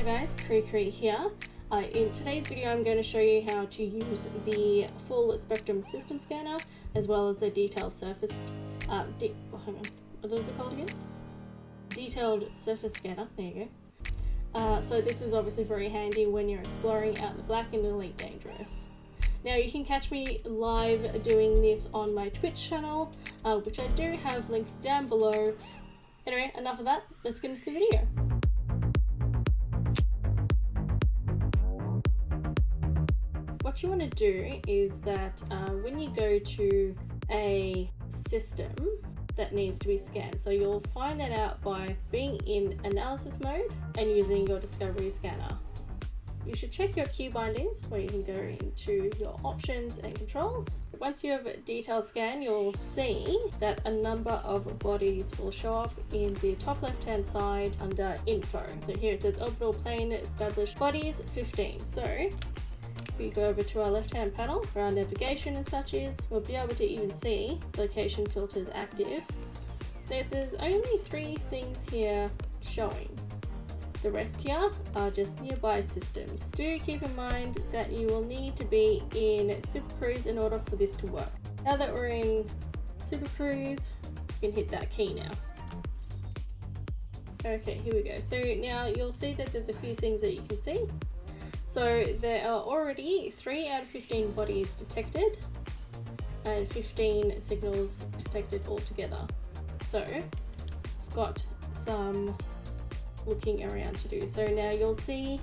guys, Cree here. In today's video I'm going to show you how to use the full spectrum system scanner as well as the detailed surface hang on, what is it called again? Detailed surface scanner, there you go. So this is obviously very handy when you're exploring out in the black in Elite Dangerous. Now you can catch me live doing this on my Twitch channel, which I do have links down below. Anyway, enough of that, let's get into the video. What you want to do is that when you go to a system that needs to be scanned, so you'll find that out by being in analysis mode and using your discovery scanner. You should check your key bindings where you can go into your options and controls. Once you have a detailed scan, you'll see that a number of bodies will show up in the top left hand side under info. So here it says orbital plane established bodies 15. So if we go over to our left hand panel where our navigation and such is, we'll be able to even see location filters active. There's only 3 things here showing. The rest here are just nearby systems. Do keep in mind that you will need to be in Super Cruise in order for this to work. Now that we're in Super Cruise, you can hit that key now. Okay, here we go. So now you'll see that there's a few things that you can see. So there are already 3 out of 15 bodies detected and 15 signals detected altogether. So I've got some looking around to do. So now you'll see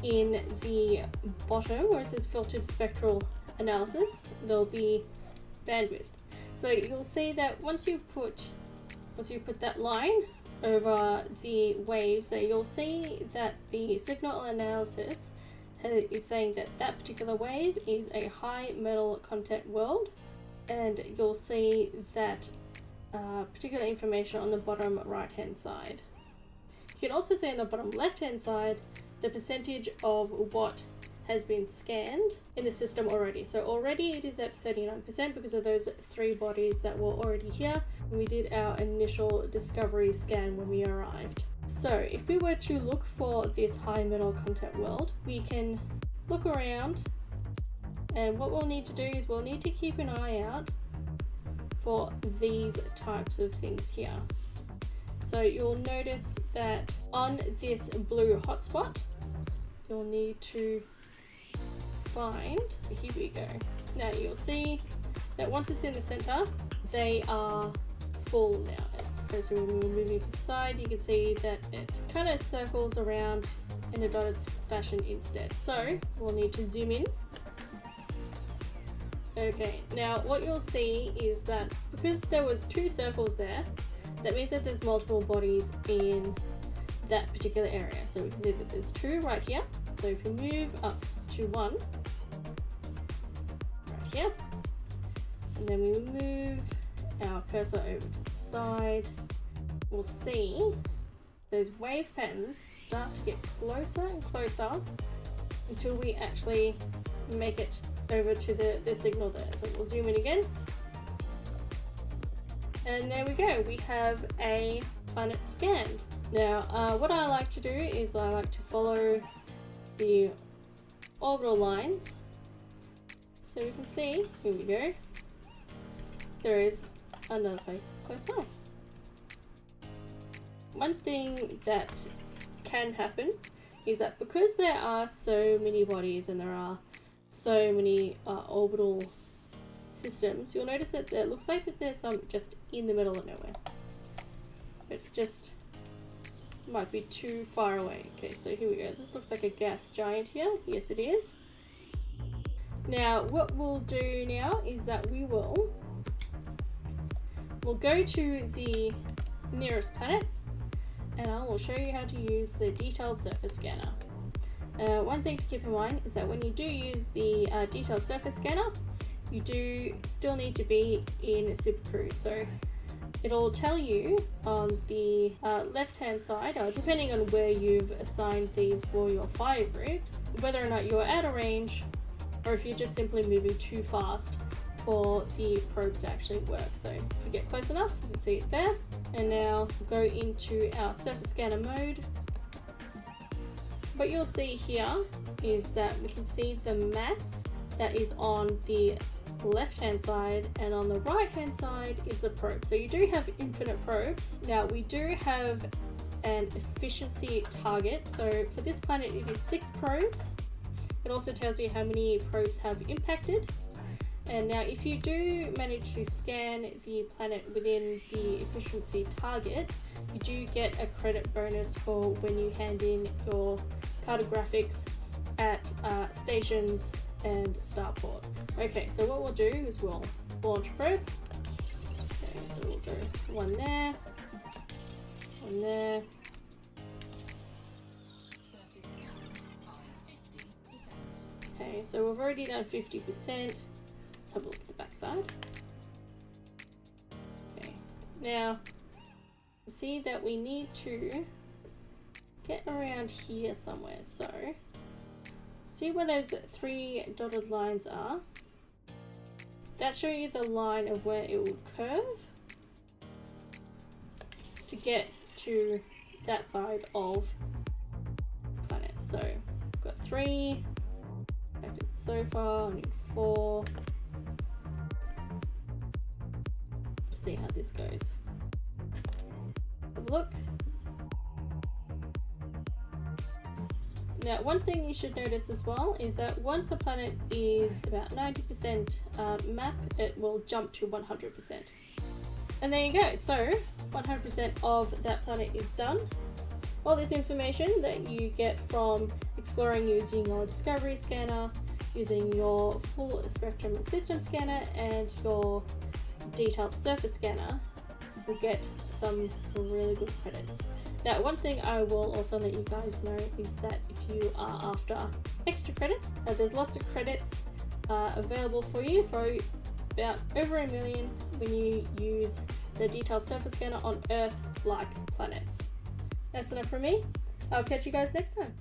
in the bottom where it says filtered spectral analysis, there'll be bandwidth. So you'll see that once you put that line over the waves there, you'll see that the signal analysis is saying that that particular wave is a high metal content world, and you'll see that particular information on the bottom right hand side. You can also see on the bottom left hand side the percentage of what has been scanned in the system already. So already it is at 39% because of those 3 bodies that were already here when we did our initial discovery scan when we arrived. So if we were to look for this high metal content world, we can look around, and what we'll need to do is we'll need to keep an eye out for these types of things here. So you'll notice that on this blue hotspot, you'll need to find, here we go. Now you'll see that once it's in the center, they are full now. As opposed to when we're moving to the side, you can see that it kind of circles around in a dotted fashion instead. So we'll need to zoom in. Okay, now what you'll see is that because there was 2 circles there, that means that there's multiple bodies in that particular area. So we can see that there's 2 right here. So if we move up to 1 right here, and then we move our cursor over to the side, we'll see those wave patterns start to get closer and closer until we actually make it over to the signal there. So we'll zoom in again. And there we go, we have a planet scanned. Now, what I like to do is I like to follow the orbital lines. So we can see, here we go, there is another place close by. One thing that can happen is that because there are so many bodies and there are so many orbital systems, you'll notice that it looks like that there's some just in the middle of nowhere. It's just might be too far away. Okay, so here we go. This looks like a gas giant here. Yes, it is. Now, what we'll do now is that we'll go to the nearest planet, and I will show you how to use the detailed surface scanner. One thing to keep in mind is that when you do use the detailed surface scanner, you do still need to be in Super Cruise. So it'll tell you on the left hand side, depending on where you've assigned these for your fire groups, whether or not you're out of range or if you're just simply moving too fast for the probes to actually work. So if we get close enough, you can see it there. And now we'll go into our surface scanner mode. what you'll see here is that we can see the mass that is on the left hand side, and on the right hand side is the probe. So you do have infinite probes. Now we do have an efficiency target. So for this planet it is 6 probes. It also tells you how many probes have impacted. And now if you do manage to scan the planet within the efficiency target, you do get a credit bonus for when you hand in your cartographics at stations and starports. Okay, so what we'll do is we'll launch probe. Okay, so we'll go one there, one there. Okay, so we've already done 50%. Let's have a look at the back side. Okay, now see that we need to get around here somewhere. So see where those 3 dotted lines are? That shows you the line of where it will curve to get to that side of the planet. So we've got 3, so far I need 4. See how this goes. Have a look. Now, one thing you should notice as well is that once a planet is about 90% map, it will jump to 100%. And there you go. So 100% of that planet is done. All this information that you get from exploring using your Discovery scanner, using your full spectrum system scanner, and your detailed surface scanner, will get some really good credits. Now, one thing I will also let you guys know is that if you are after extra credits, there's lots of credits available for you for about over 1 million when you use the detailed surface scanner on Earth-like planets. That's enough from me. I'll catch you guys next time.